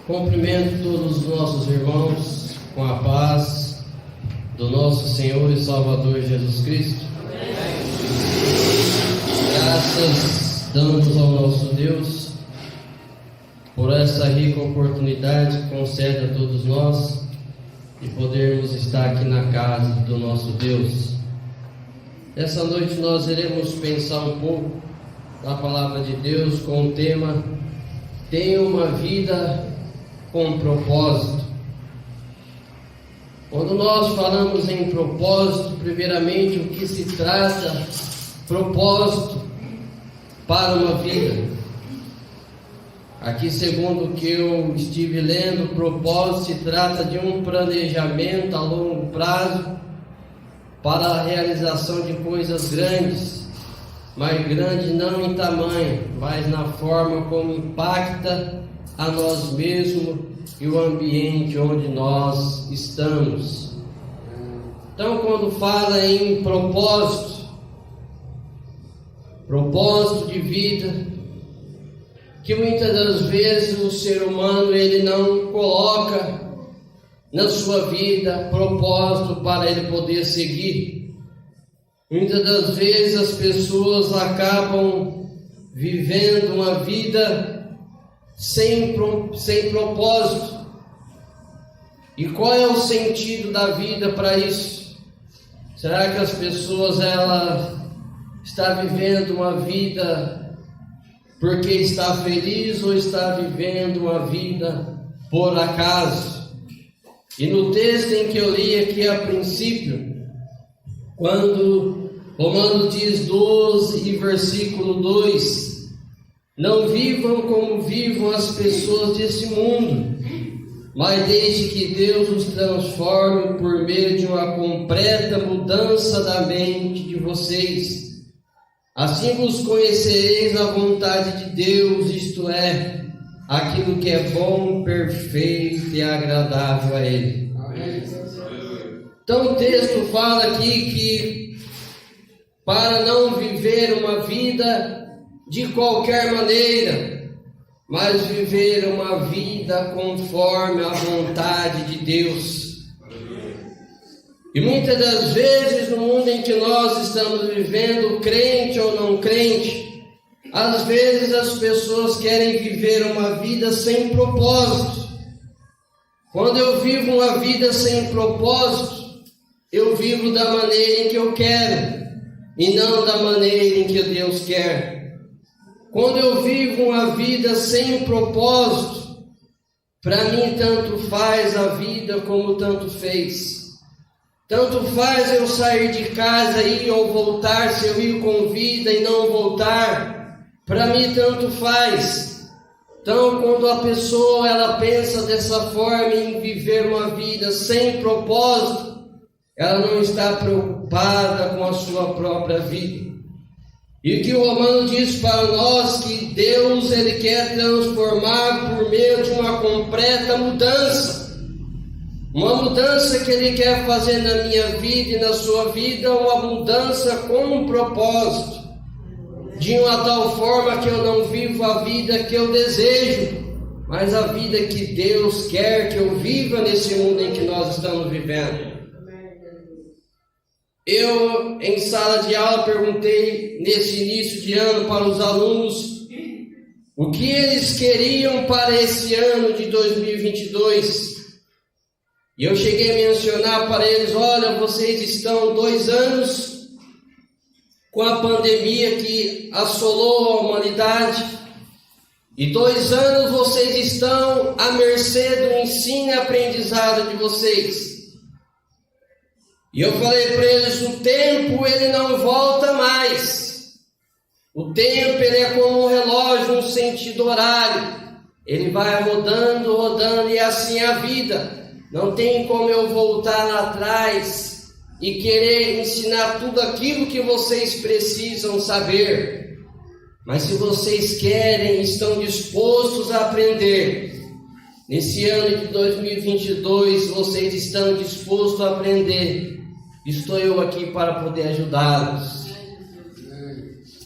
Cumprimento todos os nossos irmãos com a paz do nosso Senhor e Salvador Jesus Cristo. Graças damos ao nosso Deus por essa rica oportunidade que concede a todos nós de podermos estar aqui na casa do nosso Deus. Essa noite nós iremos pensar um pouco na palavra de Deus com o tema Tenha uma vida com propósito. Quando nós falamos em propósito, primeiramente o que se trata propósito para uma vida. Aqui, segundo o que eu estive lendo, propósito se trata de um planejamento a longo prazo para a realização de coisas grandes, mas grande não em tamanho, mas na forma como impacta a nós mesmos e o ambiente onde nós estamos. Então, quando fala em propósito de vida, que muitas das vezes o ser humano ele não coloca na sua vida propósito para ele poder seguir. Muitas das vezes as pessoas acabam vivendo uma vida sem propósito. E qual é o sentido da vida para isso? Será que as pessoas estão vivendo uma vida porque está feliz ou está vivendo uma vida por acaso? E no texto em que eu li aqui a princípio, quando Romanos diz 12 e versículo 2, não vivam como vivam as pessoas desse mundo, mas desde que Deus os transforme por meio de uma completa mudança da mente de vocês. Assim vos conhecereis a vontade de Deus, isto é, aquilo que é bom, perfeito e agradável a Ele. Amém. Então o texto fala aqui que para não viver uma vida de qualquer maneira, mas viver uma vida conforme a vontade de Deus. E muitas das vezes no mundo em que nós estamos vivendo, crente ou não crente, às vezes as pessoas querem viver uma vida sem propósito. Quando eu vivo uma vida sem propósito, eu vivo da maneira em que eu quero e não da maneira em que Deus quer. Quando eu vivo uma vida sem propósito, para mim tanto faz a vida como tanto fez. Tanto faz eu sair de casa e ir ou voltar, se eu ir com vida e não voltar, para mim tanto faz. Então, quando a pessoa ela pensa dessa forma em viver uma vida sem propósito, ela não está preocupada com a sua própria vida. E que o Romano diz para nós que Deus ele quer transformar por meio de uma completa mudança. Uma mudança que Ele quer fazer na minha vida e na sua vida, uma mudança com um propósito. De uma tal forma que eu não vivo a vida que eu desejo, mas a vida que Deus quer que eu viva nesse mundo em que nós estamos vivendo. Eu, em sala de aula, perguntei nesse início de ano para os alunos o que eles queriam para esse ano de 2022. E eu cheguei a mencionar para eles, olha, vocês estão 2 anos com a pandemia que assolou a humanidade, e 2 anos vocês estão à mercê do ensino e aprendizado de vocês. E eu falei para eles, o tempo ele não volta mais. O tempo ele é como um relógio, um sentido horário. Ele vai rodando e assim é a vida. Não tem como eu voltar lá atrás e querer ensinar tudo aquilo que vocês precisam saber. Mas se vocês querem, estão dispostos a aprender, nesse ano de 2022, vocês estão dispostos a aprender, estou eu aqui para poder ajudá-los.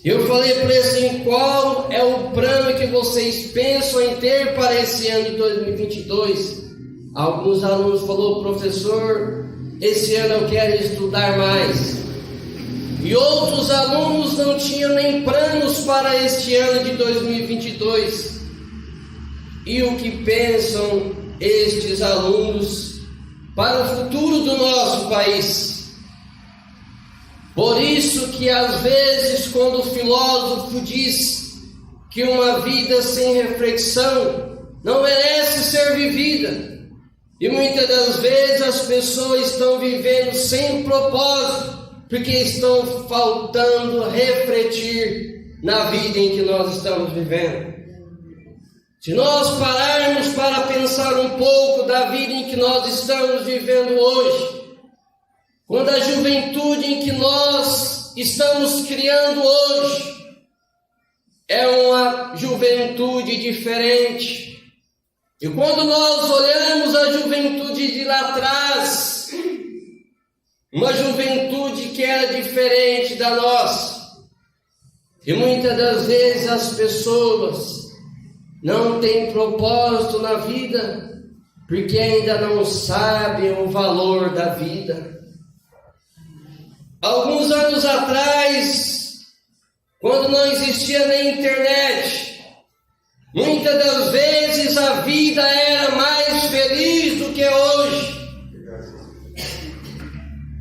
Eu falei para eles assim, qual é o plano que vocês pensam em ter para esse ano de 2022? Alguns alunos falaram, professor, esse ano eu quero estudar mais. E outros alunos não tinham nem planos para este ano de 2022. E o que pensam estes alunos para o futuro do nosso país? Por isso que às vezes quando o filósofo diz que uma vida sem reflexão não merece ser vivida, e muitas das vezes as pessoas estão vivendo sem propósito, porque estão faltando refletir na vida em que nós estamos vivendo. Se nós pararmos para pensar um pouco da vida em que nós estamos vivendo hoje, quando a juventude em que nós estamos criando hoje é uma juventude diferente. E quando nós olhamos a juventude de lá atrás, uma juventude que era diferente da nossa, e muitas das vezes as pessoas não têm propósito na vida, porque ainda não sabem o valor da vida. Alguns anos atrás, quando não existia nem internet, muitas das vezes a vida era mais feliz do que hoje.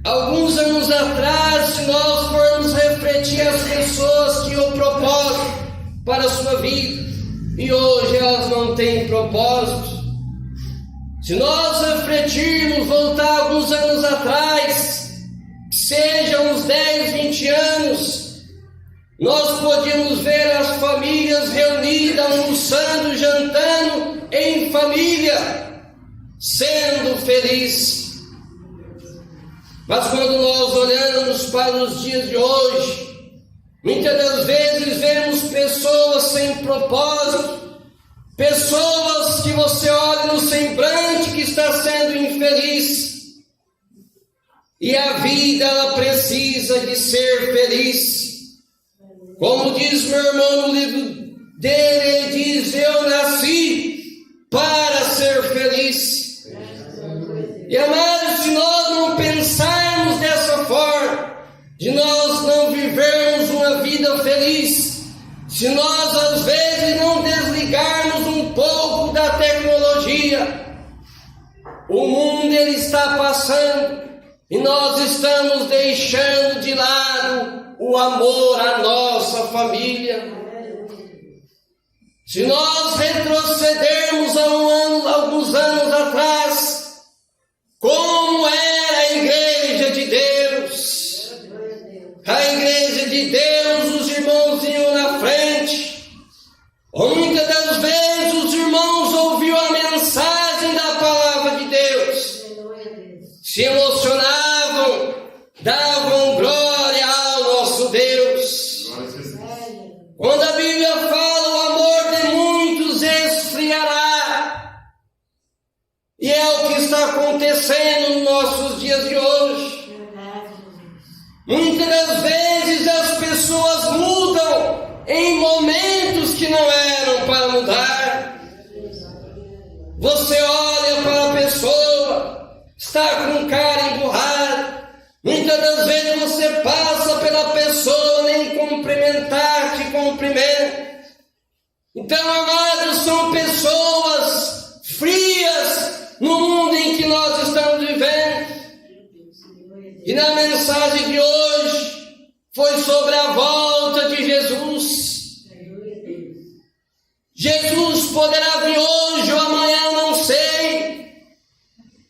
Alguns anos atrás, se nós formos refletir, as pessoas tinham propósito para a sua vida, e hoje elas não têm propósito. Se nós refletirmos, voltar alguns anos atrás, sejam uns 10, 20 anos, nós podíamos ver as famílias reunidas, almoçando, jantando em família, sendo felizes. Mas quando nós olhamos para os dias de hoje, muitas das vezes vemos pessoas sem propósito, pessoas que você olha no semblante que está sendo infeliz. E a vida, ela precisa de ser feliz. Como diz meu irmão no livro dele, ele diz, eu nasci para ser feliz. E amados, se nós não pensarmos dessa forma, de nós não vivermos uma vida feliz, se nós às vezes não desligarmos um pouco da tecnologia, o mundo ele está passando, e nós estamos deixando de lado o amor à nossa família. Se nós retrocedermos alguns anos atrás, como era a igreja de Deus? A igreja de Deus, os irmãos iam na frente. Muitas das vezes os irmãos ouviam a mensagem da palavra de Deus, se emocionavam, davam glória ao nosso Deus. Quando a Bíblia fala, o amor de muitos esfriará. E é o que está acontecendo nos nossos dias de hoje. Muitas das vezes as pessoas mudam em momentos que não eram para mudar. Você olha para a pessoa, está com cara emburrada. Muitas das vezes você passa pela pessoa, nem cumprimentar, te cumprimenta. Então, amados, são pessoas frias no mundo em que nós estamos vivendo. E na mensagem de hoje foi sobre a volta de Jesus. Jesus poderá vir hoje ou amanhã, não sei.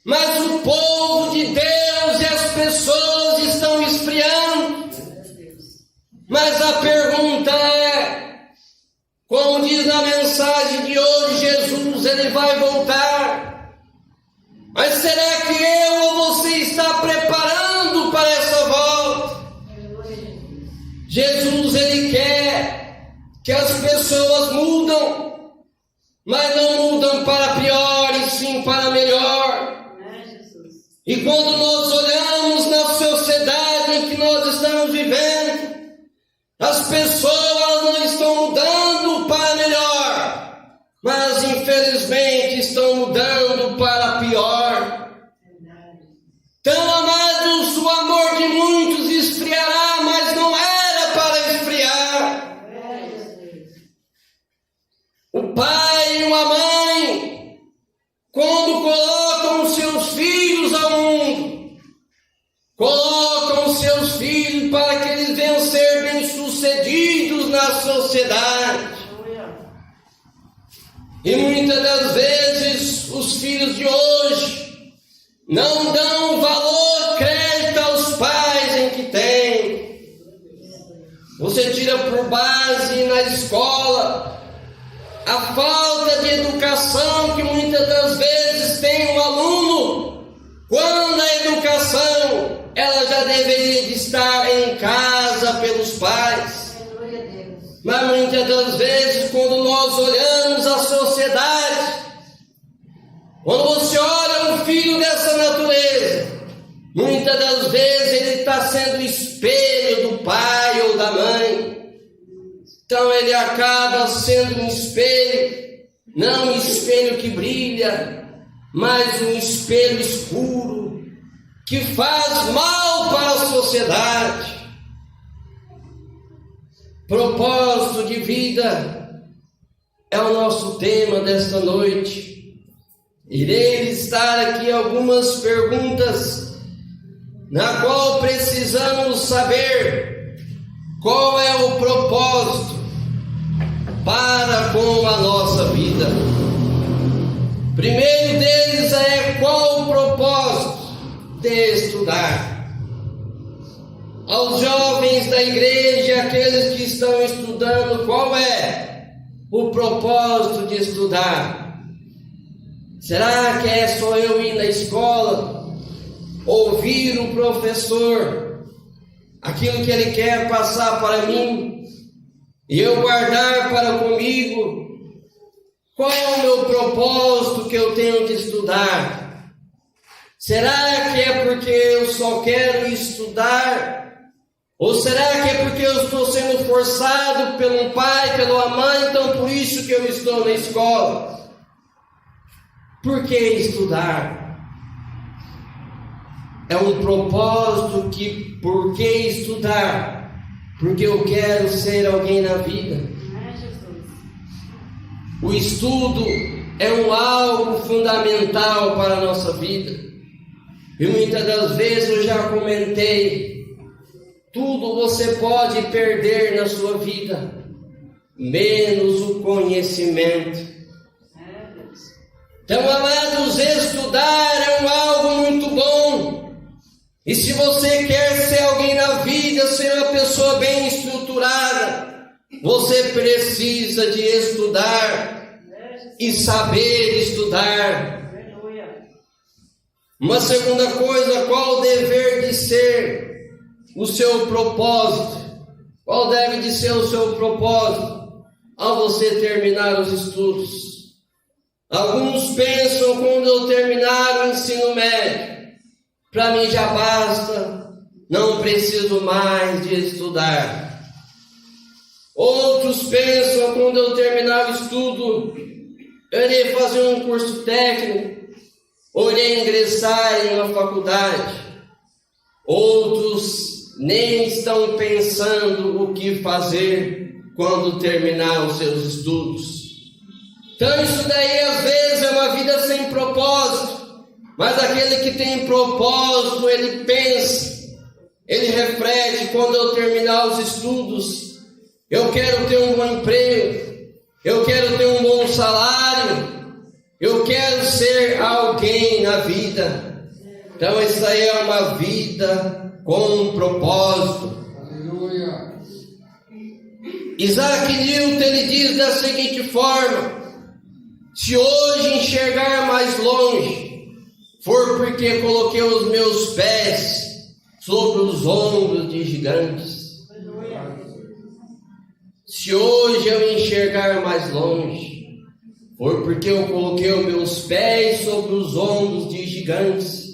Mas o povo de Deus e as pessoas estão esfriando. Mas a pergunta é, como diz na mensagem de hoje, Jesus, ele vai voltar. Mas será que eu ou você está preparando para essa volta? Jesus, ele quer que as pessoas mudam, mas não mudam para pior, e sim para melhor. E quando nós olhamos na sociedade em que nós estamos vivendo, as pessoas quando colocam os seus filhos ao mundo, colocam os seus filhos para que eles venham ser bem-sucedidos na sociedade. E muitas das vezes os filhos de hoje não dão valor, crédito aos pais em que têm. Você tira por base na escola a falta de educação que muitas das vezes tem um aluno, quando a educação ela já deveria de estar em casa pelos pais. Mas muitas das vezes, quando nós olhamos a sociedade, quando você olha um filho dessa natureza, muitas das vezes ele está sendo espelho do pai ou da mãe. Então ele acaba sendo um espelho, não um espelho que brilha, mas um espelho escuro, que faz mal para a sociedade. Propósito de vida é o nosso tema desta noite. Irei listar aqui algumas perguntas na qual precisamos saber qual é o propósito para com a nossa vida. Primeiro deles é qual o propósito de estudar. Aos jovens da igreja, aqueles que estão estudando, qual é o propósito de estudar? Será que é só eu ir na escola, ouvir o professor, aquilo que ele quer passar para mim, e eu guardar para comigo? Qual é o meu propósito que eu tenho de estudar? Será que é porque eu só quero estudar? Ou será que é porque eu estou sendo forçado pelo pai, pela mãe, então por isso que eu estou na escola? Por que estudar? É um propósito que, por que estudar? Porque eu quero ser alguém na vida. O estudo é algo fundamental para a nossa vida. E muitas das vezes eu já comentei, tudo você pode perder na sua vida, menos o conhecimento. Então, amados, estudar é algo muito bom. E se você quer ser alguém na vida, ser uma pessoa bem estruturada, você precisa de estudar e saber estudar. Uma segunda coisa, qual o dever de ser o seu propósito? Qual deve de ser o seu propósito ao você terminar os estudos? Alguns pensam, quando eu terminar o ensino médio, para mim já basta, não preciso mais de estudar. Outros pensam, quando eu terminar o estudo, eu irei fazer um curso técnico, ou irei ingressar em uma faculdade. Outros nem estão pensando o que fazer quando terminar os seus estudos. Então isso daí às vezes é uma vida sem propósito, mas aquele que tem propósito, ele pensa, ele reflete: quando eu terminar os estudos, eu quero ter um bom emprego, eu quero ter um bom salário, eu quero ser alguém na vida. Então isso aí é uma vida com um propósito. Aleluia. Isaac Newton, ele diz da seguinte forma: se hoje enxergar mais longe, for porque coloquei os meus pés sobre os ombros de gigantes. Se hoje eu enxergar mais longe, for porque eu coloquei os meus pés sobre os ombros de gigantes.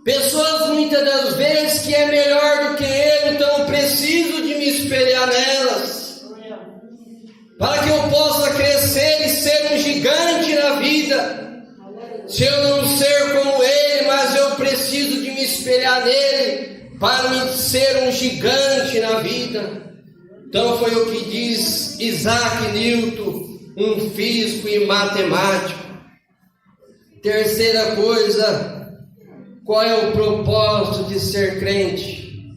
Pessoas muitas das vezes que é melhor do que eu, então eu preciso de me espelhar nelas, para que eu possa crescer e ser um gigante na vida. Se eu não ser como ele, mas eu preciso de me espelhar nele, para me ser um gigante na vida. Então foi o que diz Isaac Newton, um físico e matemático. Terceira coisa, qual é o propósito de ser crente?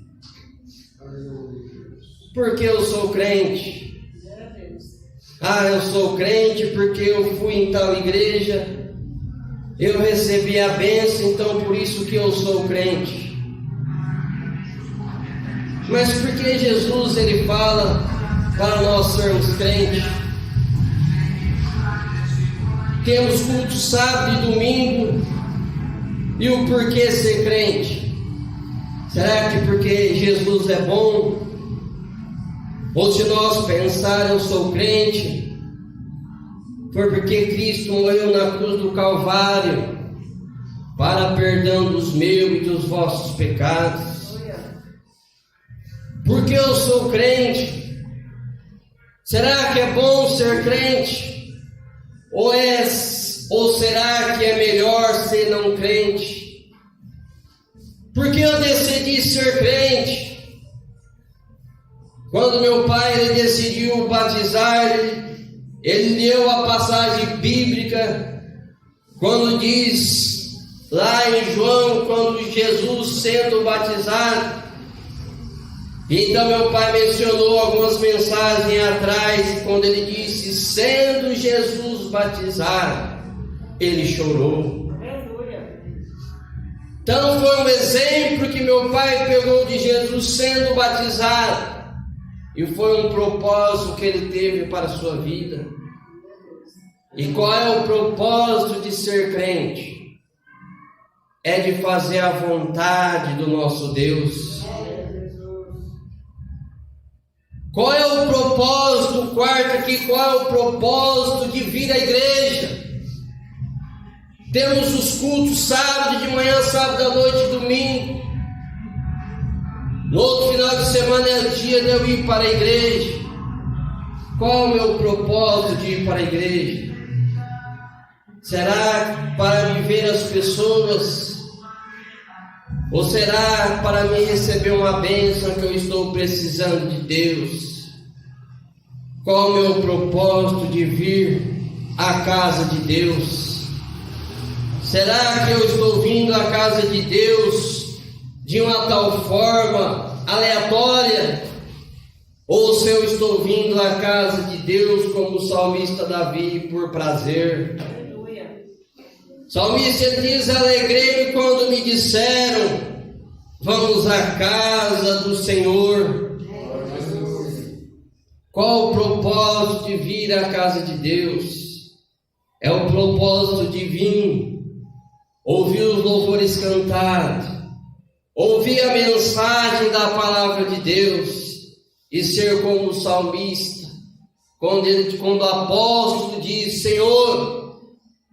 Porque eu sou crente. Eu sou crente porque eu fui em tal igreja, eu recebi a bênção, então por isso que eu sou crente. Mas por que Jesus ele fala para nós sermos crentes? Temos culto sábado e domingo, e o porquê ser crente? Será que porque Jesus é bom? Ou se nós pensar eu sou crente, foi porque Cristo morreu na cruz do Calvário para perdão dos meus e dos vossos pecados? Porque eu sou crente? Será que é bom ser crente? Ou será que é melhor ser não crente? Porque eu decidi ser crente. Quando meu pai ele decidiu batizar, ele leu a passagem bíblica, quando diz lá em João, quando Jesus sendo batizado. Então meu pai mencionou algumas mensagens atrás, quando ele disse, sendo Jesus batizado, ele chorou. Então foi um exemplo que meu pai pegou de Jesus sendo batizado, e foi um propósito que ele teve para a sua vida. E qual é o propósito de ser crente? É de fazer a vontade do nosso Deus. Qual é o propósito, quarto aqui, qual é o propósito de vir à igreja? Temos os cultos sábado de manhã, sábado à noite e domingo. No outro final de semana é o dia de eu ir para a igreja. Qual é o meu propósito de ir para a igreja? Será para me ver as pessoas? Ou será para me receber uma bênção que eu estou precisando de Deus? Qual é o meu propósito de vir à casa de Deus? Será que eu estou vindo à casa de Deus de uma tal forma aleatória? Ou se eu estou vindo à casa de Deus como o salmista Davi por prazer? O salmista diz, alegrei-me quando me disseram, vamos à casa do Senhor. Qual o propósito de vir à casa de Deus? É o propósito de vir, ouvir os louvores cantados, ouvir a mensagem da palavra de Deus e ser como o salmista, quando o apóstolo diz, Senhor,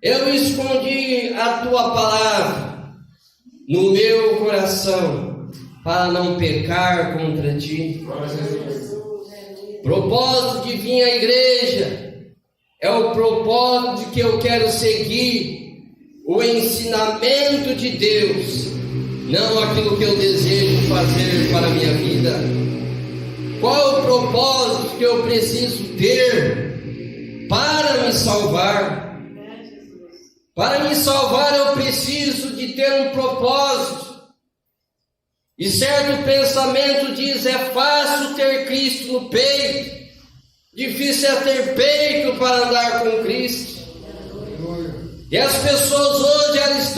eu escondi a tua palavra no meu coração para não pecar contra ti. Propósito de vir à igreja é o propósito de que eu quero seguir o ensinamento de Deus, não aquilo que eu desejo fazer para a minha vida. Qual é o propósito que eu preciso ter para me salvar? Para me salvar eu preciso de ter um propósito. E certo pensamento diz, é fácil ter Cristo no peito, difícil é ter peito para andar com Cristo. E as pessoas hoje elas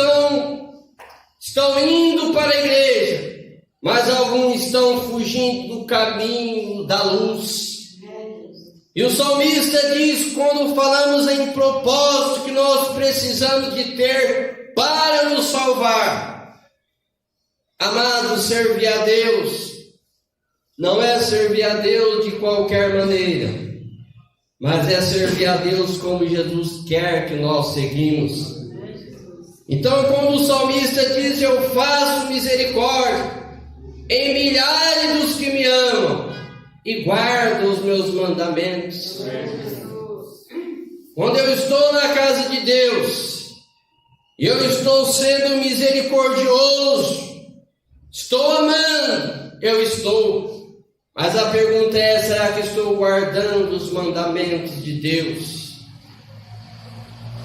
estão indo para a igreja, mas alguns estão fugindo do caminho da luz. E o salmista diz, quando falamos em propósito que nós precisamos de ter para nos salvar, amados, servir a Deus não é servir a Deus de qualquer maneira, mas é servir a Deus como Jesus quer que nós seguimos. Então, como o salmista diz, eu faço misericórdia em milhares dos que me amam e guardo os meus mandamentos. Quando eu estou na casa de Deus, eu estou sendo misericordioso, estou amando, eu estou. Mas a pergunta é, será que estou guardando os mandamentos de Deus?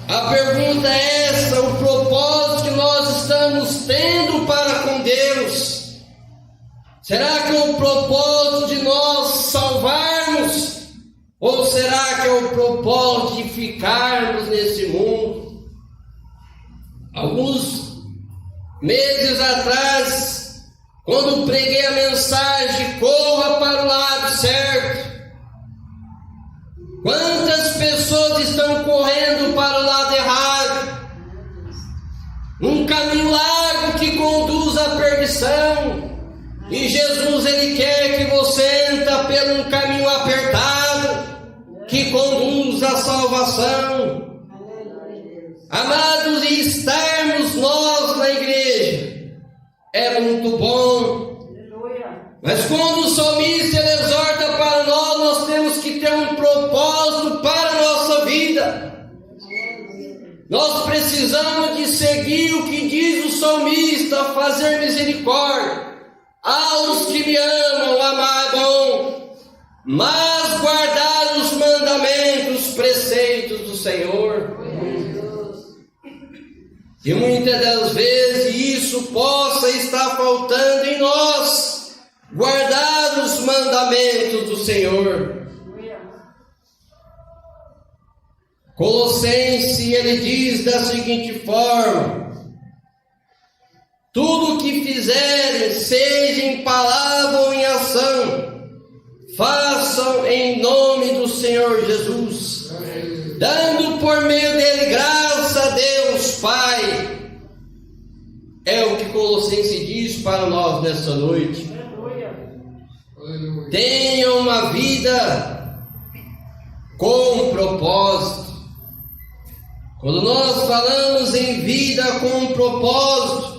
A pergunta é essa, o propósito que nós estamos tendo para com Deus? Será que é o propósito de nós salvarmos? Ou será que é o propósito de ficarmos nesse mundo? Alguns meses atrás, quando preguei a mensagem, corra para o lado certo. Quantas pessoas estão correndo para o lado errado? Um caminho largo que conduz à perdição. E Jesus, Ele quer que você entre por um caminho apertado que conduz à salvação. Amados, e estarmos nós na igreja é muito bom. Mas quando o salmista ele exorta para nós, nós temos que ter um propósito para a nossa vida. Nós precisamos de seguir o que diz o salmista, fazer misericórdia aos que me amam, amam, mas guardar os mandamentos, preceitos do Senhor. E muitas das vezes isso possa estar faltando em nós, guardar os mandamentos do Senhor. Colossenses, ele diz da seguinte forma: tudo o que fizerem, seja em palavra ou em ação, façam em nome do Senhor Jesus, dando por meio dele graça a Deus Pai. É o que Colossenses diz para nós nessa noite. Tenha uma vida com propósito. Quando nós falamos em vida com propósito,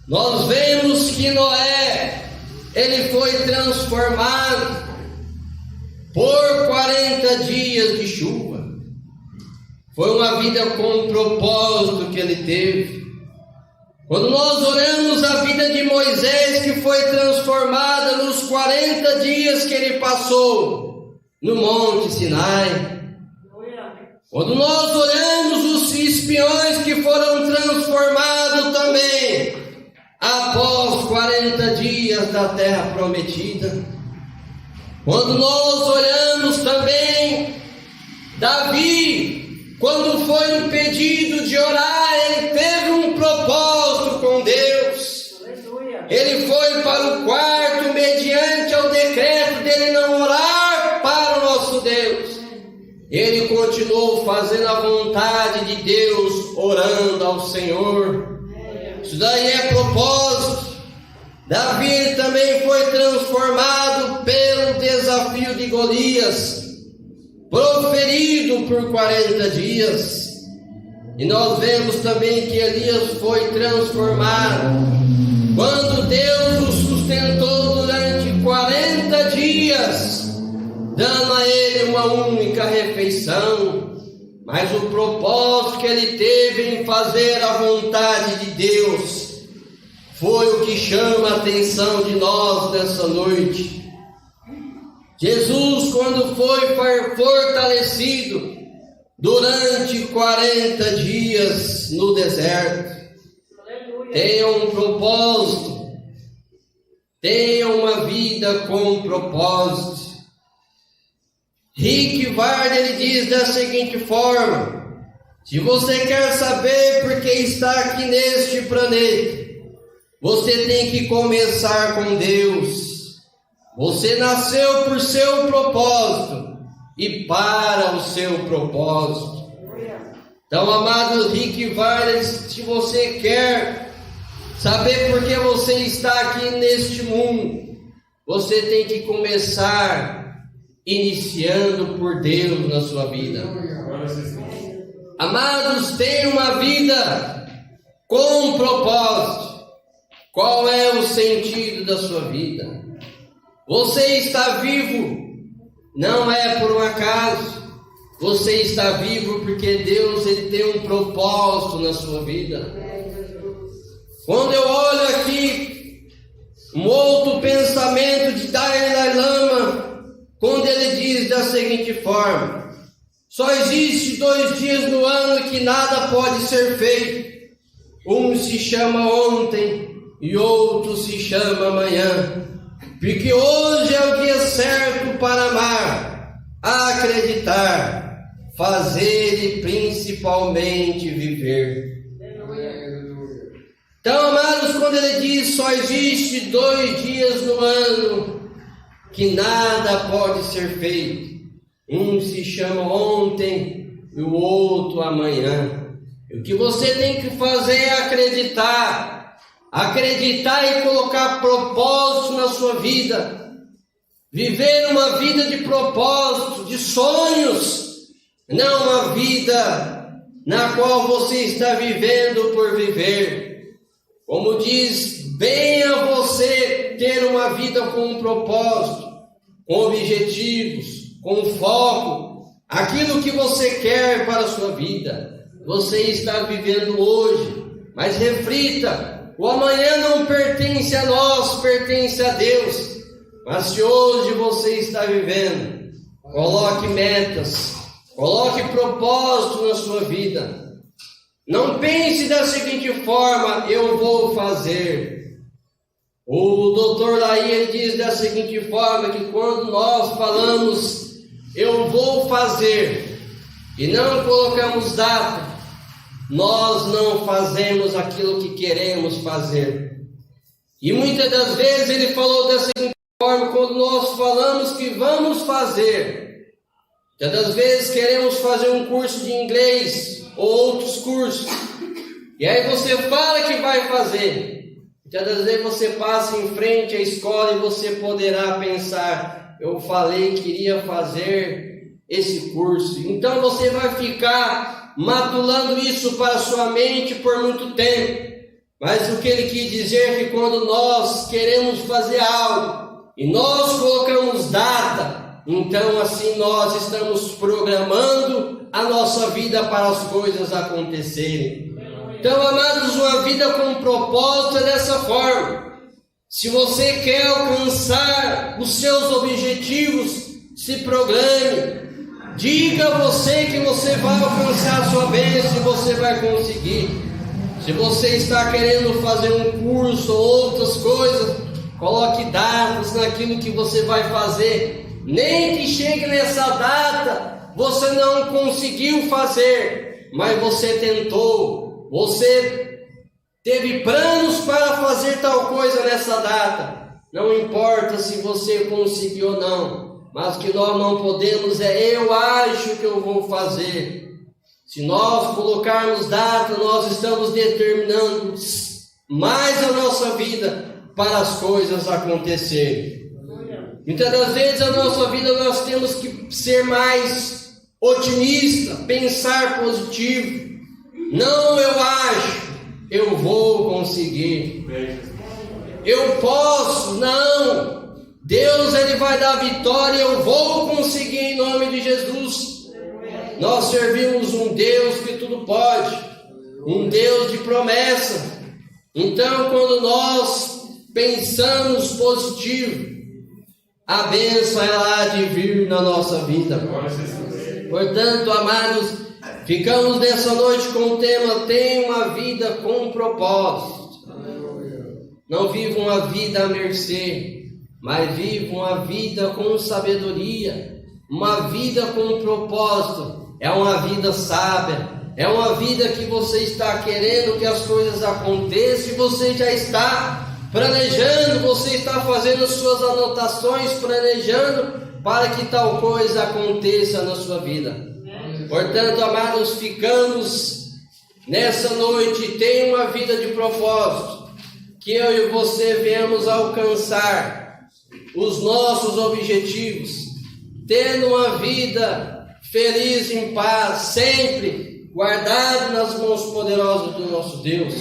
nós vemos que Noé, ele foi transformado por 40 dias de chuva. Foi uma vida com propósito que ele teve. Quando nós olhamos a vida de Moisés, que foi transformada nos 40 dias que ele passou no Monte Sinai. Quando nós olhamos os espiões que foram transformados também após 40 dias da terra prometida. Quando nós olhamos também Davi, quando foi impedido de orar, ele teve um propósito com Deus. Ele foi para o quarto mediante ao decreto dele não orar para o nosso Deus. Ele continuou fazendo a vontade de Deus, orando ao Senhor. Isso daí é propósito. Davi também foi transformado pelo desafio de Golias, proferido por 40 dias. E nós vemos também que Elias foi transformado quando Deus o sustentou durante 40 dias, dando a ele uma única refeição. Mas o propósito que ele teve em fazer a vontade de Deus foi o que chama a atenção de nós nessa noite. Jesus, quando foi fortalecido durante 40 dias no deserto, tenha um propósito, tenha uma vida com propósito. Rick Warren, ele diz da seguinte forma: se você quer saber por que está aqui neste planeta, você tem que começar com Deus. Você nasceu por seu propósito e para o seu propósito. Então, amado Rick Warren, se você quer saber por que você está aqui neste mundo, você tem que começar iniciando por Deus na sua vida. Amados, tenha uma vida com propósito. Qual é o sentido da sua vida? Você está vivo, não é por um acaso. Você está vivo porque Deus ele tem um propósito na sua vida. Quando eu olho aqui um outro pensamento de Dalai Lama, quando ele diz da seguinte forma: Só existe 2 dias no ano que nada pode ser feito. Um se chama ontem e outro se chama amanhã. Porque hoje é o dia certo para amar, acreditar, fazer e principalmente viver. Então, amados, quando ele diz só existe 2 dias no ano que nada pode ser feito. Um se chama ontem e o outro amanhã. E o que você tem que fazer é acreditar e colocar propósito na sua vida, viver uma vida de propósito, de sonhos, não uma vida na qual você está vivendo por viver. Como diz, venha você ter uma vida com um propósito, com objetivos, com foco, aquilo que você quer para a sua vida. Você está vivendo hoje, mas reflita, o amanhã não pertence a nós, pertence a Deus. Mas se hoje você está vivendo, coloque metas, coloque propósito na sua vida. Não pense da seguinte forma, eu vou fazer. O doutor Laí, ele diz da seguinte forma, que quando nós falamos, eu vou fazer, e não colocamos data, nós não fazemos aquilo que queremos fazer. E muitas das vezes ele falou da seguinte forma, quando nós falamos que vamos fazer, muitas das vezes queremos fazer um curso de inglês ou outros cursos, e aí você fala que vai fazer, muitas das vezes você passa em frente à escola e você poderá pensar, eu falei que iria fazer esse curso, então você vai ficar matulando isso para a sua mente por muito tempo. Mas o que ele quis dizer é que quando nós queremos fazer algo e nós colocamos data, então assim nós estamos programando a nossa vida para as coisas acontecerem. Então, amados, uma vida com propósito é dessa forma. Se você quer alcançar os seus objetivos, se programe. Diga a você que você vai alcançar a sua bênção e você vai conseguir. Se você está querendo fazer um curso ou outras coisas, coloque datas naquilo que você vai fazer. Nem que chegue nessa data, você não conseguiu fazer, mas você tentou. Você teve planos para fazer tal coisa nessa data. Não importa se você conseguiu ou não. Mas o que nós não podemos é, eu acho que eu vou fazer. Se nós colocarmos data, nós estamos determinando mais a nossa vida para as coisas acontecerem. Muitas das vezes a nossa vida nós temos que ser mais otimista, pensar positivo. Não eu acho, eu vou conseguir. Eu posso, não. Deus, ele vai dar vitória, eu vou conseguir em nome de Jesus. Nós servimos um Deus que tudo pode, um Deus de promessa. Então, quando nós pensamos positivo, a bênção ela há de vir na nossa vida. Portanto, amados, ficamos nessa noite com o tema, tenha uma vida com propósito. Não viva uma vida à mercê, mas viva uma vida com sabedoria, uma vida com propósito. É uma vida sábia, é uma vida que você está querendo que as coisas aconteçam e você já está planejando, você está fazendo as suas anotações, planejando para que tal coisa aconteça na sua vida. Portanto, amados, ficamos nessa noite, tenha uma vida de propósito, que eu e você venhamos alcançar os nossos objetivos, tendo uma vida feliz, em paz, sempre guardado nas mãos poderosas do nosso Deus.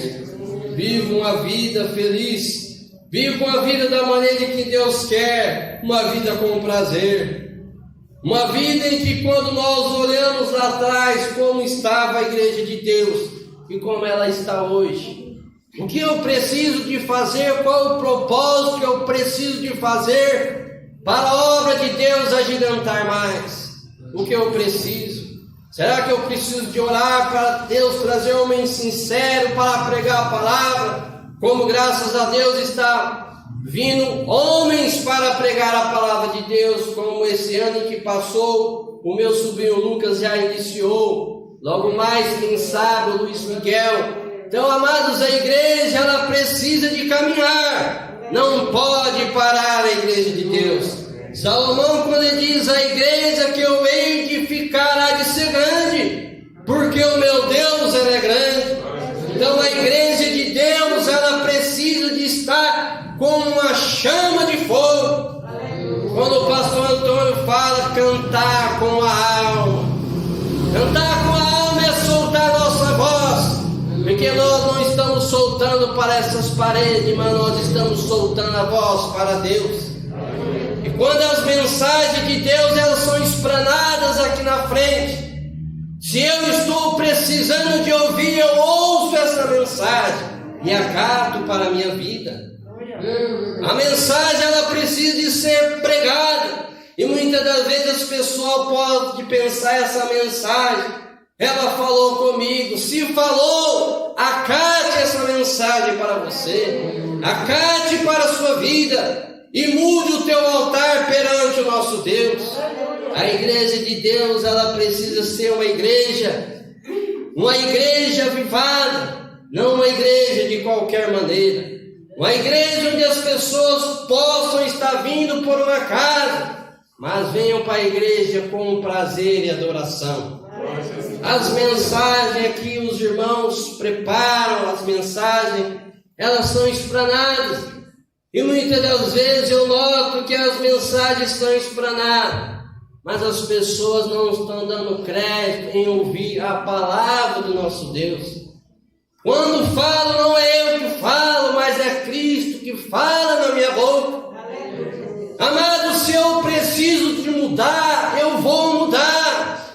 Viva uma vida feliz, viva uma vida da maneira que Deus quer, uma vida com prazer, uma vida em que quando nós olhamos lá atrás como estava a igreja de Deus e como ela está hoje, o que eu preciso de fazer, qual o propósito que eu preciso de fazer para a obra de Deus agigantar mais, o que eu preciso. Será que eu preciso de orar para Deus trazer homem sincero para pregar a palavra? Como graças a Deus está vindo homens para pregar a palavra de Deus, como esse ano que passou, o meu sobrinho Lucas já iniciou, logo mais, quem sabe, o Luiz Miguel. Então, amados, a igreja, ela precisa de caminhar, não pode parar a igreja de Deus. Salomão, quando ele diz, a igreja que eu hei de edificar há de ser grande, porque o meu Deus, ele é grande. Então, a igreja de Deus, ela precisa de estar como uma chama de fogo. Quando o pastor Antônio fala cantar com a alma, cantar com a alma é soltar nossa voz, porque nós não estamos soltando para essas paredes, mas nós estamos soltando a voz para Deus. E quando as mensagens de Deus, elas são espranadas aqui na frente, se eu estou precisando de ouvir, eu ouço essa mensagem e acato para a minha vida. A mensagem, ela precisa de ser pregada, e muitas das vezes as pessoas podem pensar essa mensagem, ela falou comigo. Se falou, acate essa mensagem para você, acate para a sua vida, e mude o teu altar perante o nosso Deus. A igreja de Deus, ela precisa ser uma igreja avivada, não uma igreja de qualquer maneira, uma igreja onde as pessoas possam estar vindo por uma casa, mas venham para a igreja com prazer e adoração. As mensagens que os irmãos preparam, as mensagens, elas são espranadas, e muitas das vezes eu noto que as mensagens estão espranadas, mas as pessoas não estão dando crédito em ouvir a palavra do nosso Deus. Quando falo, não é eu que falo, mas é Cristo que fala na minha boca. Amado, se eu preciso de mudar, eu vou mudar.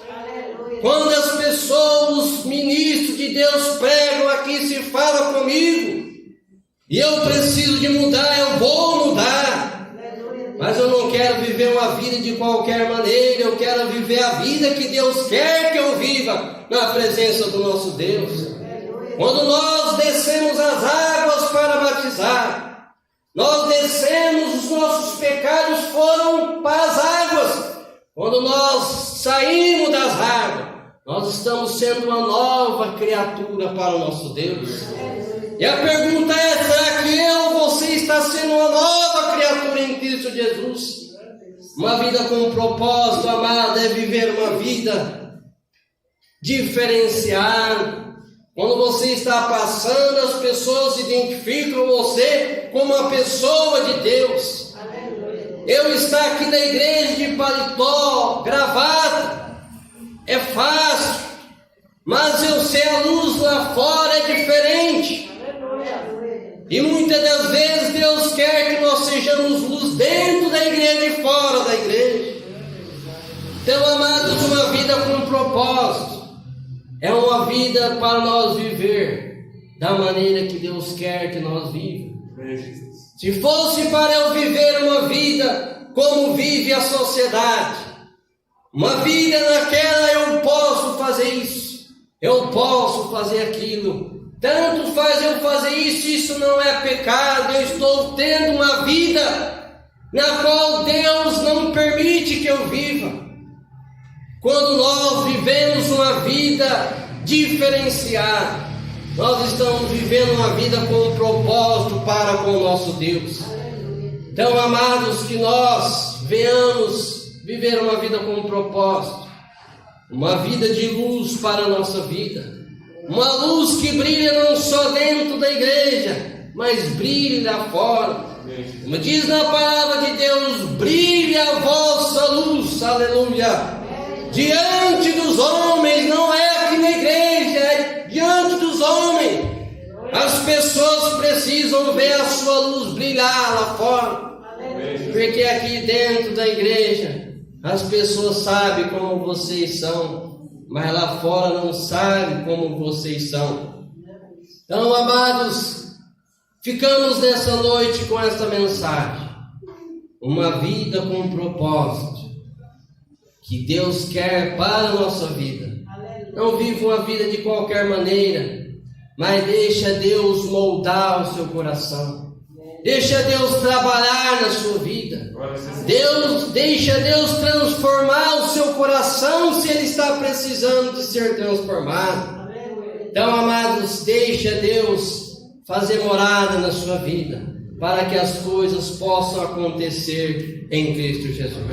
Quando as pessoas, os ministros de Deus pregam aqui, se falam comigo, e eu preciso de mudar, eu vou mudar. Mas eu não quero viver uma vida de qualquer maneira, eu quero viver a vida que Deus quer que eu viva na presença do nosso Deus. Quando nós descemos as águas para batizar, nós descemos, os nossos pecados foram para as águas. Quando nós saímos das águas, nós estamos sendo uma nova criatura para o nosso Deus. E a pergunta é, será que eu ou você está sendo uma nova criatura em Cristo Jesus? Uma vida com propósito, amado, é viver uma vida diferenciada. Quando você está passando, as pessoas identificam você como uma pessoa de Deus. Eu estar aqui na igreja de paletó, gravata, é fácil, mas eu ser a luz lá fora é diferente. E muitas das vezes Deus quer que nós sejamos luz dentro da igreja e fora da igreja. Então, amados, uma vida com propósito é uma vida para nós viver da maneira que Deus quer que nós vivamos. Se fosse para eu viver uma vida como vive a sociedade, uma vida naquela eu posso fazer isso, eu posso fazer aquilo, tanto faz eu fazer isso, isso não é pecado, eu estou tendo uma vida na qual Deus não permite que eu viva. Quando nós vivemos uma vida diferenciada, nós estamos vivendo uma vida com um propósito para com o nosso Deus. Então, amados, que nós venhamos viver uma vida com um propósito, uma vida de luz para a nossa vida, uma luz que brilha não só dentro da igreja, mas brilha lá fora. Como diz na palavra de Deus, brilha a vossa luz, aleluia, diante dos homens, não é aqui na igreja, é diante dos homens. As pessoas precisam ver a sua luz brilhar lá fora, porque aqui dentro da igreja as pessoas sabem como vocês são, mas lá fora não sabem como vocês são. Então, amados, ficamos nessa noite com essa mensagem, uma vida com propósito que Deus quer para a nossa vida. Não viva uma vida de qualquer maneira, mas deixa Deus moldar o seu coração. Deixa Deus trabalhar na sua vida. Deixa Deus transformar o seu coração se ele está precisando de ser transformado. Então, amados, deixa Deus fazer morada na sua vida, para que as coisas possam acontecer em Cristo Jesus.